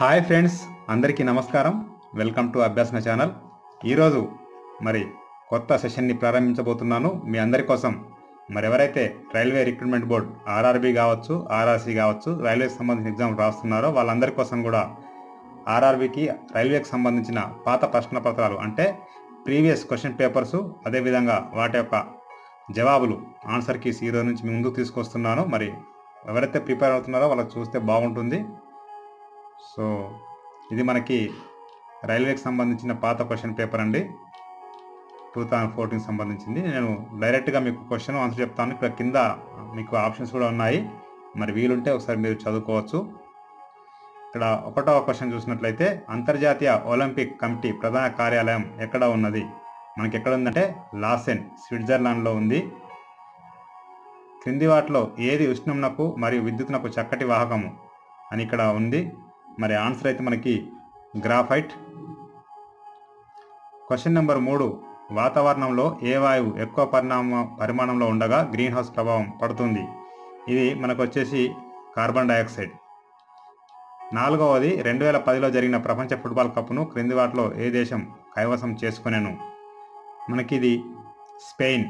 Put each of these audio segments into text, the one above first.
Hi friends, అందరికీ నమస్కారం. Welcome to Abhyasana channel. ఈరోజు మరి కొత్త సెషన్ని ప్రారంభించబోతున్నాను మీ అందరి కోసం. మరి ఎవరైతే రైల్వే రిక్రూట్మెంట్ బోర్డ్ ఆర్ఆర్బీ కావచ్చు, ఆర్ఆర్సీ కావచ్చు, రైల్వేకి సంబంధించిన ఎగ్జామ్ రాస్తున్నారో వాళ్ళందరి కోసం కూడా ఆర్ఆర్బీకి రైల్వేకి సంబంధించిన పాత ప్రశ్న పత్రాలు అంటే ప్రీవియస్ క్వశ్చన్ పేపర్సు, అదేవిధంగా వాటి యొక్క జవాబులు, ఆన్సర్ కీస్ ఈరోజు నుంచి మీ ముందుకు తీసుకొస్తున్నాను. మరి ఎవరైతే ప్రిపేర్ అవుతున్నారో వాళ్ళకి చూస్తే బాగుంటుంది. సో ఇది మనకి రైల్వేకి సంబంధించిన పాత క్వశ్చన్ పేపర్ అండి, 2014 సంబంధించింది. నేను డైరెక్ట్గా మీకు క్వశ్చన్ ఆన్సర్ చెప్తాను. ఇక్కడ కింద మీకు ఆప్షన్స్ కూడా ఉన్నాయి, మరి వీలుంటే ఒకసారి మీరు చదువుకోవచ్చు. ఇక్కడ ఒకటవ క్వశ్చన్ చూసినట్లయితే, అంతర్జాతీయ ఒలింపిక్ కమిటీ ప్రధాన కార్యాలయం ఎక్కడ ఉన్నది? మనకి ఎక్కడ ఉందంటే లాసెన్, స్విట్జర్లాండ్లో ఉంది. క్రింది వాటిలో ఏది ఉష్ణంనకు మరియు విద్యుత్నకు చక్కటి వాహకము అని ఇక్కడ ఉంది. మరి ఆన్సర్ అయితే మనకి గ్రాఫైట్. క్వశ్చన్ నెంబర్ 3, వాతావరణంలో ఏ వాయువు ఎక్కువ పరిమాణంలో ఉండగా గ్రీన్ హౌస్ ప్రభావం పడుతుంది? ఇది మనకు వచ్చేసి కార్బన్ డైఆక్సైడ్. 4వది, 2010లో జరిగిన ప్రపంచ ఫుట్బాల్ కప్ను క్రింది వాటిలో ఏ దేశం కైవసం చేసుకునేను? మనకి ఇది స్పెయిన్.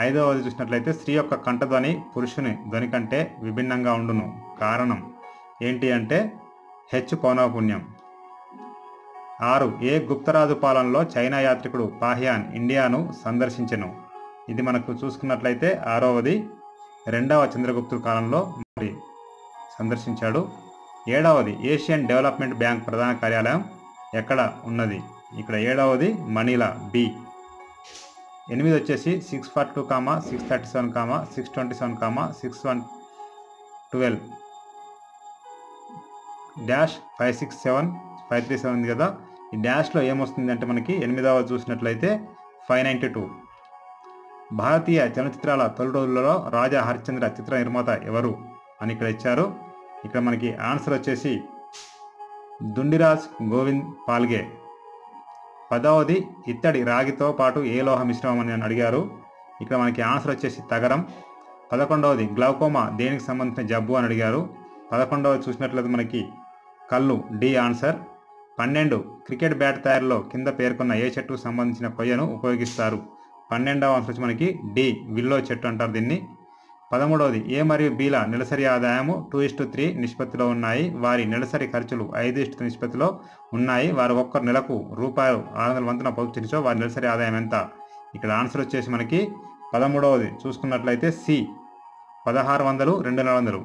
5వది చూసినట్లయితే, స్త్రీ యొక్క కంఠధ్వని పురుషుని ధ్వని కంటే విభిన్నంగా ఉండును. కారణం ఏంటి అంటే పౌనఃపున్యం. 6, ఏ గుప్తరాజు పాలనలో చైనా యాత్రికుడు పాహియాన్ ఇండియాను సందర్శించెను? ఇది మనకు చూసుకున్నట్లయితే 6వది, 2వ చంద్రగుప్తుడి కాలంలో మరి సందర్శించాడు. 7వది, ఏషియన్ డెవలప్మెంట్ బ్యాంక్ ప్రధాన కార్యాలయం ఎక్కడ ఉన్నది? ఇక్కడ 7వది మనీలా, బి. 8 వచ్చేసి 642, 637, 627, 6112 డాష్ 567 537 ఉంది కదా. ఈ డాష్లో ఏమొస్తుంది అంటే మనకి 8వ చూసినట్లయితే 592. భారతీయ చలనచిత్రాల తొలి రోజులలో రాజా హరిశ్చంద్ర చిత్ర నిర్మాత ఎవరు అని ఇక్కడ ఇచ్చారు. ఇక్కడ మనకి ఆన్సర్ వచ్చేసి దుండిరాజ్ గోవింద్ పాల్గే. 10వది, ఇత్తడి రాగితో పాటు ఏ లోహ మిశ్రమం అని అడిగారు. ఇక్కడ మనకి ఆన్సర్ వచ్చేసి తగరం. 11వది, గ్లౌకోమా దేనికి సంబంధించిన జబ్బు అని అడిగారు. 11వది చూసినట్లయితే మనకి కళ్ళు, డి ఆన్సర్. 12, క్రికెట్ బ్యాట్ తయారీలో కింద పేర్కొన్న ఏ చెట్టుకు సంబంధించిన కొయ్యను ఉపయోగిస్తారు? 12వ ఆన్సర్ వచ్చి మనకి డి, విల్లో చెట్టు అంటారు దీన్ని. 13వది, ఏ మరియు బిల నెలసరి ఆదాయము 2:3 నిష్పత్తిలో ఉన్నాయి. వారి నెలసరి ఖర్చులు 5:3 నిష్పత్తిలో ఉన్నాయి. వారు ఒక్కరు నెలకు ₹600 వంతున పొదుపు చేసినచో వారి నెలసరి ఆదాయం ఎంత? ఇక్కడ ఆన్సర్ వచ్చేసి మనకి 13వది చూసుకున్నట్లయితే సి, 1600 2400.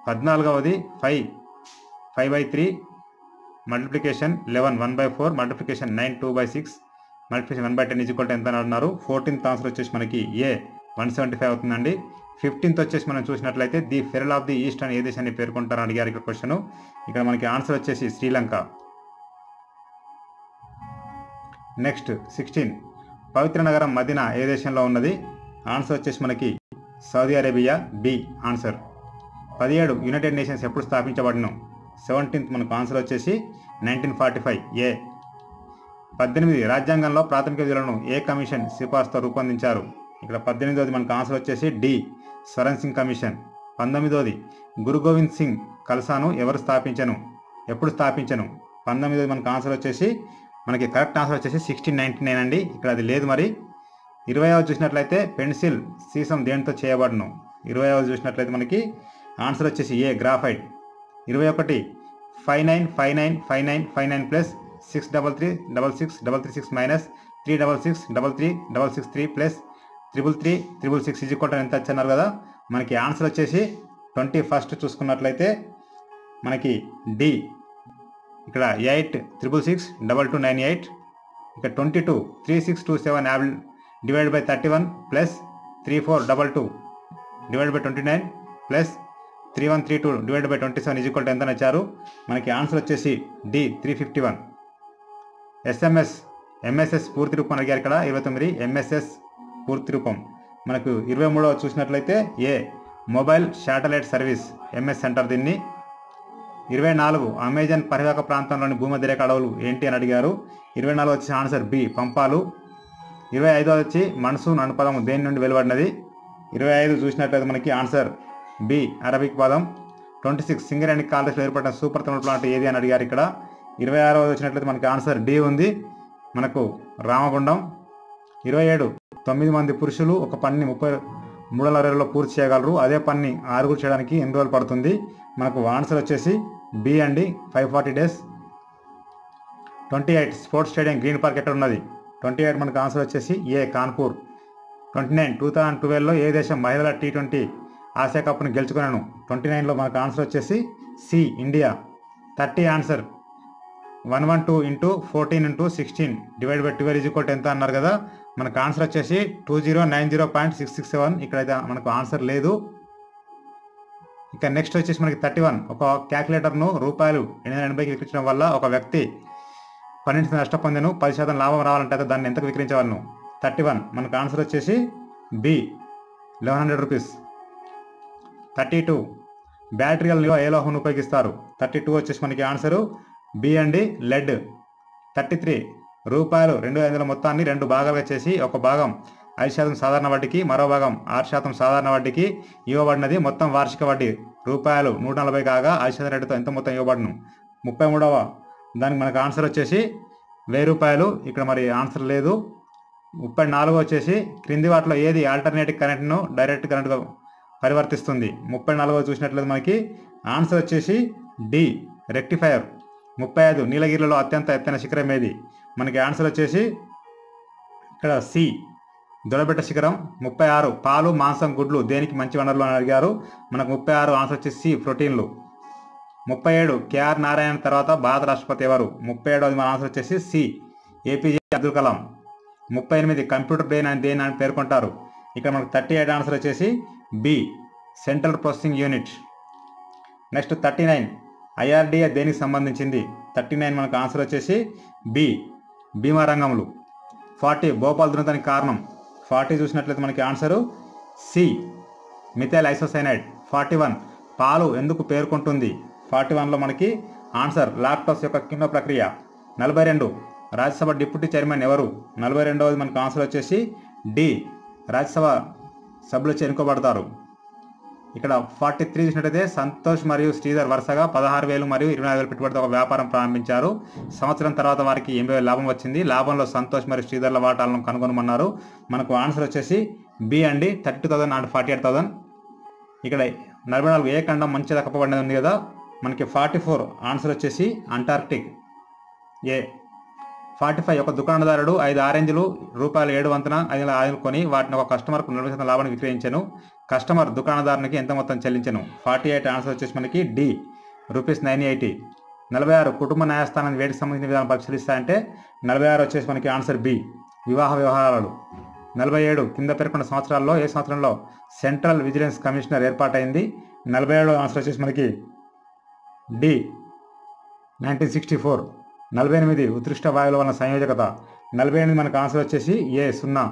14వది, 5/3 multiplication 11 1/4 multiplication 9 2/6 multiplication 1/10 equal to ఎంత అని అన్నారు. 14th ఆన్సర్ వచ్చేసి మనకి ఏ 175 అవుతుందండి. 15th వచ్చేసి మనం చూసినట్లయితే the feral of the east అని ఏ దేశాన్ని పేర్కొంటారని అడిగారు ఇక్కడ క్వశ్చన్. ఇక్కడ మనకి ఆన్సర్ వచ్చేసి శ్రీలంక. నెక్స్ట్ 16, పవిత్ర నగరం మదీనా ఏ దేశంలో ఉన్నది? ఆన్సర్ వచ్చేసి మనకి Saudi Arabia, B answer. 17, United Nations ఎప్పుడు స్థాపించబడినో? 17th మనకు ఆన్సర్ వచ్చేసి 1945, ఏ. 18, రాజ్యాంగంలో ప్రాథమిక విధులను ఏ కమిషన్ సిఫార్సుతో రూపొందించారు? ఇక్కడ 18వది మనకు ఆన్సర్ వచ్చేసి డి, స్వరణ్ సింగ్ కమిషన్. 19వది, గురు గోవింద్ సింగ్ ఖల్సాను ఎవరు స్థాపించను, ఎప్పుడు స్థాపించను? 19వది మనకు ఆన్సర్ వచ్చేసి మనకి కరెక్ట్ ఆన్సర్ వచ్చేసి 1699 అండి. ఇక్కడ అది లేదు. మరి 20వ చూసినట్లయితే పెన్సిల్ సీసం దేనితో చేయబడను? 20వ చూసినట్లయితే మనకి ఆన్సర్ వచ్చేసి A, graphite. 21, 59 plus 633 minus 366 plus 333 is equal to ఎంత వచ్చన్నారు కదా. మనకి ఆన్సర్ వచ్చేసి 21 చూసుకున్నట్లయితే మనకి డి. ఇక్కడ 8 666 2298. ఇక్కడ 22 3627 divide by 31 plus 3422 divide by 29 plus 3132 divide by 27 is equal to ఎంత ఇచ్చారు. మనకి ఆన్సర్ వచ్చేసి డి, 351. ఎంఎస్ఎస్ పూర్తి రూపం అడిగారు ఇక్కడ. 29 ఎంఎస్ఎస్ పూర్తి రూపం. మనకు 23వ చూసినట్లయితే A, mobile satellite service, M S centre దీన్ని. 24, అమెజాన్ పరివాహక ప్రాంతంలోని భూమధ్యరేఖ అడవులు ఏంటి అని అడిగారు. 24 వచ్చి ఆన్సర్ బి, పంపాలు. 25 వచ్చి మన్సూన్ అను పదము దేని నుండి వెలువడినది? 25 చూసినట్లయితే మనకి ఆన్సర్ బి, అరబిక్ పదం. 26 సింగరేణి కాలదశలో ఏర్పడిన సూపర్ థర్మల్ ప్లాంట్ ఏది అని అడిగారు. ఇక్కడ 26వ వచ్చినట్లయితే మనకి ఆన్సర్ డి ఉంది, మనకు రామగుండం. 27 9 మంది పురుషులు ఒక పనిని 33 పూర్తి చేయగలరు. అదే పనిని 6 చేయడానికి ఎన్ని రోజులు పడుతుంది? మనకు ఆన్సర్ వచ్చేసి బి అండి, 540 days. 28 sports stadium green park ఎక్కడ ఉన్నది? 28 మనకు ఆన్సర్ వచ్చేసి ఏ కాన్పూర్. 29 2012లో ఏ దేశం మహిళల T20 ఆసియా కప్ను గెలుచుకున్నాను? 29లో మనకు ఆన్సర్ వచ్చేసి సి ఇండియా. 30 ఆన్సర్ 112 × 14 × 16 / 12 ఎంత అన్నారు కదా, మనకు ఆన్సర్ వచ్చేసి 2090.667. ఇక్కడైతే మనకు ఆన్సర్ లేదు. ఇక నెక్స్ట్ వచ్చేసి మనకి 31 ఒక క్యాలిక్యులేటర్ను రూపాయలు 880కి విక్రించడం వల్ల ఒక వ్యక్తి 12 నష్టం పొందాను, 10% లాభం రావాలంటే అయితే దాన్ని ఎంతకు విక్రించవలను? 31 మనకు ఆన్సర్ వచ్చేసి బి 1100 రూపీస్. 32 బ్యాటరీల నిల్వ ఏ లోహం ఉపయోగిస్తారు? 32 వచ్చేసి మనకి ఆన్సరు బి అండి, లెడ్. 33 రూపాయలు 2500 మొత్తాన్ని 2 భాగాలుగా చేసి ఒక భాగం 5% సాధారణ వడ్డీకి, మరో భాగం 6% సాధారణ వడ్డీకి ఇవ్వబడినది. మొత్తం వార్షిక వడ్డీ రూపాయలు 140 కాగా 5% రేటుతో ఎంత మొత్తం ఇవ్వబడును? 33వ దానికి మనకు ఆన్సర్ వచ్చేసి 1000 రూపాయలు. ఇక్కడ మరి ఆన్సర్ లేదు. 34 వచ్చేసి క్రింది వాటిలో ఏది ఆల్టర్నేటివ్ కరెంట్ను డైరెక్ట్ కరెంట్గా పరివర్తిస్తుంది? 34 చూసినట్లయితే మనకి ఆన్సర్ వచ్చేసి డి రెక్టిఫైయర్. 35 నీలగిరిలో అత్యంత ఎత్తైన శిఖరం ఏది? మనకి ఆన్సర్ వచ్చేసి ఇక్కడ సి దొడబెట్ట శిఖరం. 36 పాలు మాంసం గుడ్లు దేనికి మంచి వనరులు అని అడిగారు. మనకు 36 ఆన్సర్ వచ్చేసి సి ప్రోటీన్లు. 37 కేఆర్ నారాయణ తర్వాత భారత రాష్ట్రపతి ఎవరు? 37వ మన ఆన్సర్ వచ్చేసి C APJ Abdul Kalam. 38 computer brain అని దేని అని పేర్కొంటారు? ఇక్కడ మనకు 38 ఆన్సర్ వచ్చేసి B central processing unit. Next 39 IRDA దేనికి సంబంధించింది? 39 మనకు ఆన్సర్ వచ్చేసి బి బీమా రంగములు. 40 భోపాల్ దురంతానికి కారణం? 40 చూసినట్లయితే మనకి ఆన్సరు సి మిథైల్ ఐసోసైనైడ్. 41 పాలు ఎందుకు పేర్కొంటుంది? 41లో మనకి ఆన్సర్ లాక్టోస్ యొక్క కిణ్వ ప్రక్రియ. 42 రాజ్యసభ డిప్యూటీ చైర్మన్ ఎవరు? 42వది మనకు ఆన్సర్ వచ్చేసి డి రాజ్యసభ సభ్యులు ఎన్నుకోబడతారు. ఇక్కడ 43 చూసినట్టయితే సంతోష్ మరియు శ్రీధర్ వరుసగా 16,000 మరియు 24,000 పెట్టుబడితో ఒక వ్యాపారం ప్రారంభించారు. సంవత్సరం తర్వాత వారికి 80,000 లాభం వచ్చింది. లాభంలో సంతోష్ మరియు శ్రీధర్ల వాటాలను కనుగొనమన్నారు. మనకు ఆన్సర్ వచ్చేసి బి అండి, 32,000 అండ్ 48,000. ఇక్కడ 44 ఏ ఖండం మంచిగా కప్పబడినది ఉంది కదా, మనకి 44 ఆన్సర్ వచ్చేసి అంటార్క్టిక్ ఏ. 45 ఒక దుకాణదారుడు 5 ఆరెంజ్లు రూపాయలు 700 కొని వాటిని ఒక కస్టమర్కు 40% లాభాన్ని విక్రయించను. కస్టమర్ దుకాణదారునికి ఎంత మొత్తం చెల్లించను? 48 ఆన్సర్ వచ్చేసి మనకి డి ₹980. 46 కుటుంబ న్యాయస్థానాన్ని వేటికి సంబంధించిన విధానం పరిశీలిస్తాయంటే 46 వచ్చేసి మనకి ఆన్సర్ బి వివాహ వ్యవహారాలు. 47 కింద పేర్కొన్న సంవత్సరాల్లో ఏ సంవత్సరంలో సెంట్రల్ విజిలెన్స్ కమిషనర్ ఏర్పాటైంది? 47 ఆన్సర్ వచ్చేసి మనకి డి 1964. 48 ఉత్కృష్ట వాయువుల వలన సంయోజకత. 48 మనకు ఆన్సర్ వచ్చేసి ఏ 0.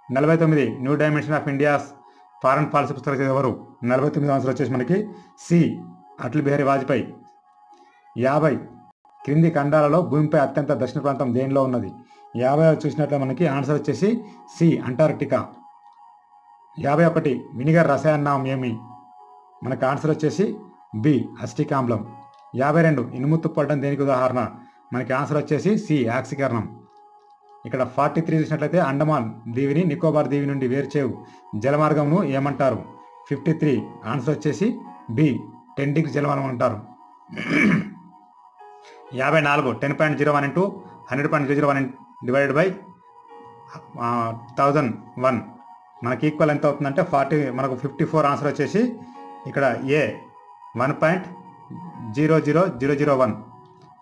49 new dimension of India's foreign policy పుస్తకం ఎవరు? 49 ఆన్సర్ వచ్చేసి మనకి సి అటల్ బిహారీ వాజ్పేయి. 50 క్రింది ఖండాలలో భూమిపై అత్యంత దక్షిణ ప్రాంతం దేనిలో ఉన్నది? 50 చూసినట్లయితే మనకి ఆన్సర్ వచ్చేసి సి అంటార్క్టికా. 51 వినిగర్ రసాయనం ఏమి? మనకు ఆన్సర్ వచ్చేసి బి అసిటిక్ ఆమ్లం. 52 ఇనుము తుప్పడం దేనికి ఉదాహరణ? మనకి ఆన్సర్ వచ్చేసి సి ఆక్సీకరణం. ఇక్కడ 43 చూసినట్లయితే అండమాన్ దీవిని నికోబార్ దీవి నుండి వేరుచేవు జలమార్గంను ఏమంటారు? 53 ఆన్సర్ వచ్చేసి బి 10 డిగ్రీ జలమార్గం అంటారు. 54 10.01 × 100.001 / 1001 మనకి ఈక్వల్ ఎంత అవుతుందంటే 40. మనకు 54 ఆన్సర్ వచ్చేసి ఇక్కడ ఏ 1.00001.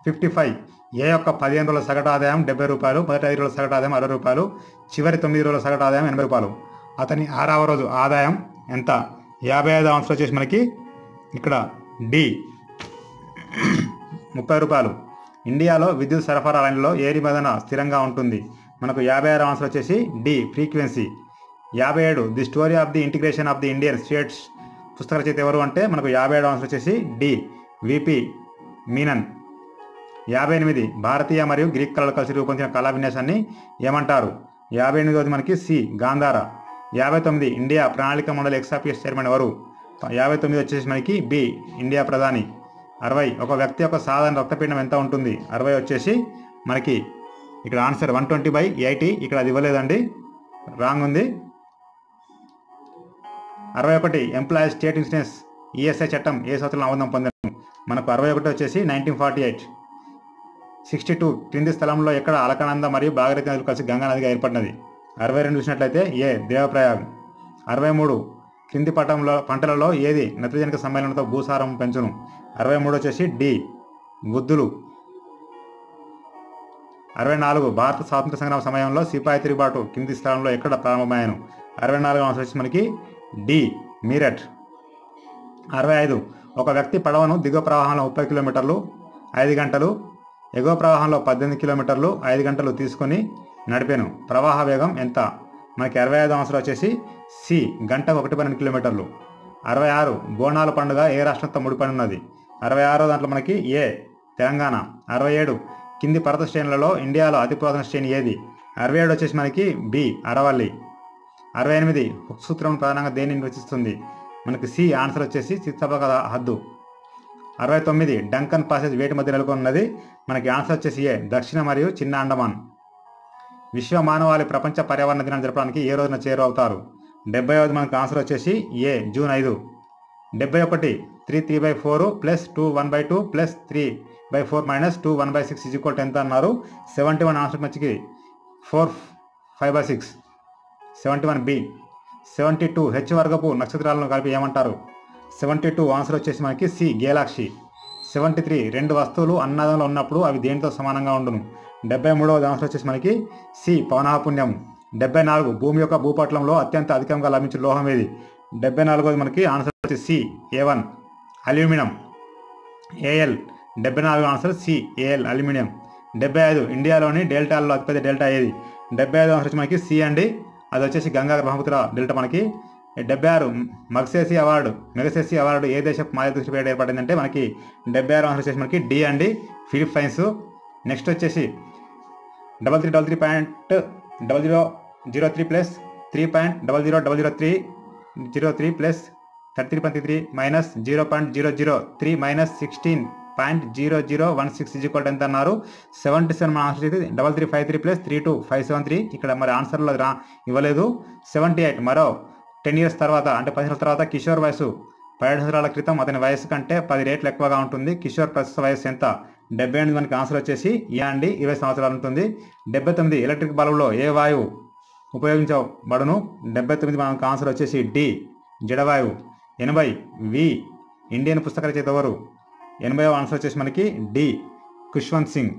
55 ఏ యొక్క 15 రోజుల సగటు ఆదాయం ₹70, మొదటి 5 రోజుల సగటు ఆదాయం ₹60, చివరి 9 రోజుల సగటు ఆదాయం ₹80. అతని 6వ రోజు ఆదాయం ఎంత? 55 ఆన్సర్ వచ్చేసి మనకి ఇక్కడ డి ₹30. ఇండియాలో విద్యుత్ సరఫరా లైన్లో ఏ నిబంధన స్థిరంగా ఉంటుంది? మనకు 56 ఆన్సర్ వచ్చేసి D frequency. 57 the story of the integration of the Indian states పుస్తక రచయిత ఎవరు అంటే మనకు 57 ఆన్సర్ వచ్చేసి డి విపి మీనన్. 58 భారతీయ మరియు గ్రీక్ కళలు కలిసి రూపొందించిన కళా విన్యాసాన్ని ఏమంటారు? 58వది మనకి సి గాంధార. 59 ఇండియా ప్రణాళిక మండలి ఎక్సాపిఎస్ చైర్మన్ ఎవరు? 59 వచ్చేసి మనకి బి ఇండియా ప్రధాని. 60 ఒక వ్యక్తి యొక్క సాధారణ రక్తపీండం ఎంత ఉంటుంది? 60 వచ్చేసి మనకి ఇక్కడ ఆన్సర్ 120/80. ఇక్కడ అది ఇవ్వలేదండి, రాంగ్ ఉంది. 61 ఎంప్లాయీస్ స్టేట్ ఇన్సూరెన్స్ ఈఎస్ఐ చట్టం ఏ సంవత్సరంలో ఆమోదం పొందాను? మనకు 61 వచ్చేసి 1948. 62 క్రింది స్థలంలో ఎక్కడ అలకనంద మరియు భాగీరథి నదులు కలిసి గంగా నదిగా ఏర్పడినది? 62 చూసినట్లయితే ఏ దేవప్రయాగ్. 63 క్రింది పంటలలో ఏది నత్రజనిక సమ్మేళనంతో భూసారం పెంచును? 63 వచ్చేసి డి గుద్దులు. 64 భారత స్వాతంత్ర సంగ్రామ సమయంలో సిపాయి తిరుగుబాటు కింది స్థలంలో ఎక్కడ ప్రారంభమయ్యాను? 64 ఆన్సర్ వచ్చి మనకి డి మీరట్. 65 ఒక వ్యక్తి పడవను దిగువ ప్రవాహంలో 30 కిలోమీటర్లు 5 గంటలు, ఎగువ ప్రవాహంలో 18 కిలోమీటర్లు 5 గంటలు తీసుకొని నడిపాను. ప్రవాహ వేగం ఎంత? మనకి 65 ఆన్సర్ వచ్చేసి సి గంటకు 112 కిలోమీటర్లు. 66 బోనాల పండుగ ఏ రాష్ట్రంతో ముడిపడి ఉన్నది? 66 దాంట్లో మనకి ఏ తెలంగాణ. 67 కింది పర్వత శ్రేణులలో ఇండియాలో అతి పురాతన శ్రేణి ఏది? 67 వచ్చేసి మనకి బి అరవల్లి. 68 హుక్ సూత్రం ప్రధానంగా దేనిని రచిస్తుంది? మనకి సి ఆన్సర్ వచ్చేసి స్థితిస్థాపక హద్దు. 69 డంకన్ పాసేజ్ వేటి మధ్య నెలకొన్నది? మనకి ఆన్సర్ వచ్చేసి ఏ దక్షిణ మరియు చిన్న అండమాన్. విశ్వ మానవాళి ప్రపంచ పర్యావరణ దినాన్ని జరపడానికి ఏ రోజున చేరువవుతారు? 70వ మనకు ఆన్సర్ వచ్చేసి A June 5. 71 3/4 plus 2 1/2 plus 3/4 minus 2 1/6 is equal to ఎంత అన్నారు? 71 ఆన్సర్ మంచికి 4 5/6. 71 బి. 72 హెచ్ వర్గపు నక్షత్రాలను కలిపి ఏమంటారు? 72 ఆన్సర్ వచ్చేసి మనకి సి గేలాక్షి. 73 రెండు వస్తువులు అన్నదంలో ఉన్నప్పుడు అవి దేనితో సమానంగా ఉండును? 73వ ఆన్సర్ వచ్చేసి మనకి సి పవనాపుణ్యం. 74 భూమి యొక్క భూపటలంలో అత్యంత అధికంగా లభించే లోహం ఏది? 74వ మనకి ఆన్సర్ వచ్చి సి ఏ1 aluminium. A L 74 answer C A L aluminium. 75 ఇండియాలోని డెల్టాల్లో అతిపెద్ద డెల్టా ఏది? 75 ఆన్సర్ వచ్చి మనకి సి అండి, అది వచ్చేసి గంగా బ్రహ్మపుత్ర డెల్టా మనకి. 76 మెగసెసి అవార్డు ఏ దేశపు మార్గదర్శి పేరు ఏర్పడిందంటే మనకి 76 ఆన్సర్ వచ్చేసి మనకి డి అండి ఫిలిప్పైన్స్. నెక్స్ట్ వచ్చేసి 33.0003 plus 3.00003 plus 33.33 minus 0.003 minus 16.0016 is equal to ఎంత అన్నారు? 77 మన ఆన్సర్ అయితే 3353 ప్లస్ 32573. ఇక్కడ మరి ఆన్సర్లో ఇవ్వలేదు. 78 మరో 10 ఇయర్స్ తర్వాత అంటే 10 సంవత్సరాల తర్వాత కిషోర్ వయసు 17 సంవత్సరాల క్రితం అతని వయసు కంటే 10 రెట్లు ఎక్కువగా ఉంటుంది. కిషోర్ ప్రస్తుత వయసు ఎంత? 78 మనకి ఆన్సర్ వచ్చేసి ఏ అండి 20 సంవత్సరాలు ఉంటుంది. 79 ఎలక్ట్రిక్ బల్బులో ఏ వాయువు ఉపయోగించబడును? 79 మనకు ఆన్సర్ వచ్చేసి డి జడవాయువు. 80 వి ఇండియన్ పుస్తక రచయిత ఎవరు? 80వ ఆన్సర్ వచ్చేసి మనకి డి ఖుష్వంత్ సింగ్.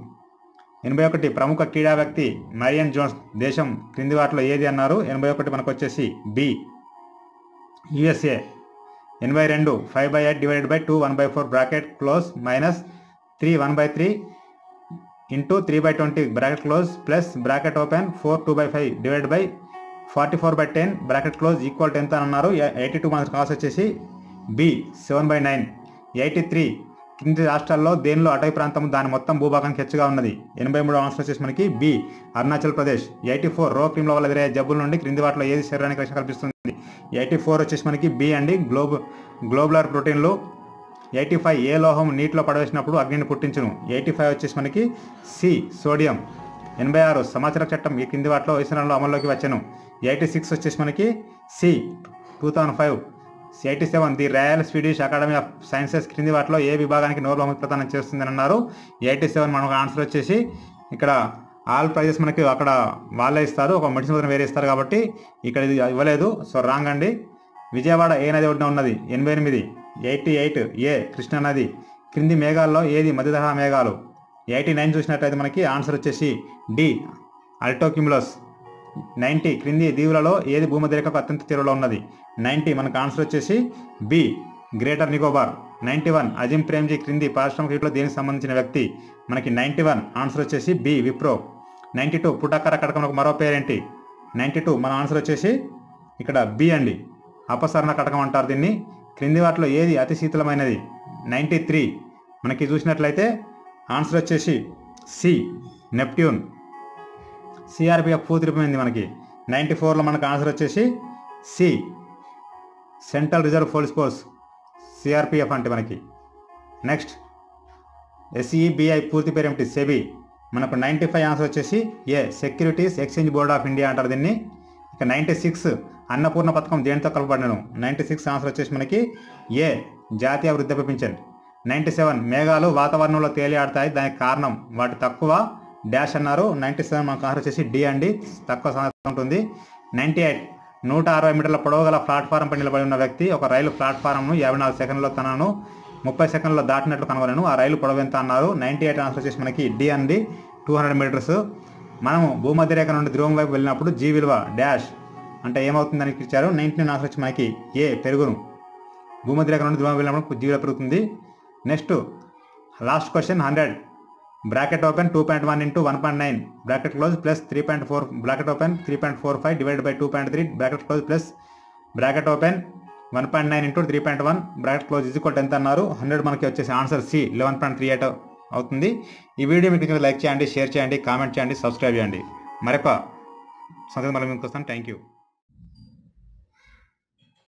81 ప్రముఖ క్రీడా వ్యక్తి మరియన్ జోన్స్ దేశం క్రింది వాటిలో ఏది అన్నారు? 81 మనకు వచ్చేసి B USA. 82 5/8 divided by 2 1/4 bracket close minus 3 1/3 into 3/20 bracket close plus bracket open 4 2/5 divided by 44/10 bracket close equal to ఎంత అని అన్నారు? 82 మనకు ఆన్సర్ వచ్చేసి బి 7/9. 83 కింది రాష్ట్రాల్లో దేనిలో అటవీ ప్రాంతం దాని మొత్తం భూభాగానికి హెచ్చుగా ఉన్నది? 83 ఆన్సర్ వచ్చేసి మనకి బి అరుణాచల్ ప్రదేశ్. 84 రో క్రీమ్ల వల్ల ఎదురయ్యే జబ్బుల నుండి క్రింది వాటిలో ఏది శరీరానికి రక్షణ కల్పిస్తుంది? 84 వచ్చేసి మనకి బి అండి గ్లోబులర్ ప్రోటీన్లు. 85 ఏ లోహం నీటిలో పడవేసినప్పుడు అగ్నిని పుట్టించును? 85 వచ్చేసి మనకి సి సోడియం. 86 సమాచార చట్టం ఈ కింది వాటిలో వైశ్వరంలో అమల్లోకి వచ్చాను? 86 వచ్చేసి మనకి C 2005. 87 the Royal Swedish Academy of Sciences క్రింది వాటిలో ఏ విభాగానికి నోబెల్ బహుమతి ప్రదానం చేస్తుందని అన్నారు? 87 మనకు ఆన్సర్ వచ్చేసి ఇక్కడ ఆల్ ప్రైజెస్ మనకి అక్కడ వాళ్ళే ఇస్తారు, ఒక మెడిసిన్ పత్రం వేరే ఇస్తారు కాబట్టి ఇక్కడ ఇది ఇవ్వలేదు. సో రాంగ్ అండి. విజయవాడ ఏ నది ఒడ్డున ఉన్నది? 88. 88 ఏ కృష్ణా నది. క్రింది మేఘాల్లో ఏది మధ్యతరహా మేఘాలు? 89 చూసినట్లయితే మనకి ఆన్సర్ వచ్చేసి డి అల్టోక్యుములస్. 90 క్రింది దీవులలో ఏది భూమధ్యరేఖకు అత్యంత తీరులో ఉన్నది? 90 మనకు ఆన్సర్ వచ్చేసి బి గ్రేటర్ నికోబార్. 91 అజిమ్ ప్రేమ్జీ క్రింది పారిశ్రామిక వీటిలో దేనికి సంబంధించిన వ్యక్తి? మనకి 91 ఆన్సర్ వచ్చేసి బి విప్రో. 92 పుటాకార కటకం మరో పేరేంటి? 92 మన ఆన్సర్ వచ్చేసి ఇక్కడ బి అండి అపసరణ కటకం అంటారు దీన్ని. క్రింది వాటిలో ఏది అతి శీతలమైనది? 93 మనకి చూసినట్లయితే ఆన్సర్ వచ్చేసి సి నెప్ట్యూన్. సిఆర్పిఎఫ్ పూర్తి రూపమైంది మనకి. 94లో మనకు ఆన్సర్ వచ్చేసి C Central Reserve Police Force, CRPF అంటే మనకి. నెక్స్ట్ ఎస్ఈబిఐ పూర్తి పేరు ఏమిటి? సెబీ. మనకు 95 ఆన్సర్ వచ్చేసి A, securities exchange board of India అంటారు దీన్ని. ఇక 96 అన్నపూర్ణ పథకం దేనితో కలపబడినను? 96 ఆన్సర్ వచ్చేసి మనకి ఏ, జాతీయ వృద్ధాప్య పింఛన్. 97 మేఘాలు వాతావరణంలో తేలియాడతాయి, దానికి కారణం వాటి తక్కువ డాష్ అన్నారు. 97 మనకు ఆన్సర్ వచ్చేసి డి అండి, తక్కువ సాంద్రత ఉంటుంది. 98 160 మీటర్ల పొడవు గల ప్లాట్ఫారం పై నిలబడి ఉన్న వ్యక్తి ఒక రైలు ప్లాట్ఫారంను 54 సెకండ్లలో తనను 30 సెకండ్లలో దాటినట్లు కనుగొనను. ఆ రైలు పొడవు ఎంత అన్నారు? 98 ఆన్సర్ వచ్చేసి మనకి డి అండి, 200 మీటర్స్. మనము భూమధ్య రేఖ నుండి ధ్రువం వైపు వెళ్ళినప్పుడు జీ విలువ డాష్ అంటే ఏమవుతుందని ఇచ్చారు. 99 ఆన్సర్ వచ్చి మనకి ఏ, పెరుగును. భూమధ్య రేఖ నుండి ధ్రువం వెళ్ళినప్పుడు జీ విలువ పెరుగుతుంది. Next last question 100 bracket open 2.1 into 1.9 bracket close plus 3.4 bracket open 3.45 divided by 2.3 bracket close plus bracket open 1.9 into 3.1 bracket close is equal ఎంత అన్నారు? 100 మనకి వచ్చేసి ఆన్సర్ సి 11.38 అవుతుంది. ఈ వీడియో మీకు లైక్ చేయండి, షేర్ చేయండి, కామెంట్ చేయండి, సబ్స్క్రైబ్ చేయండి. మరొక సంగతి మళ్ళీ మీకు వస్తాను. Thank you.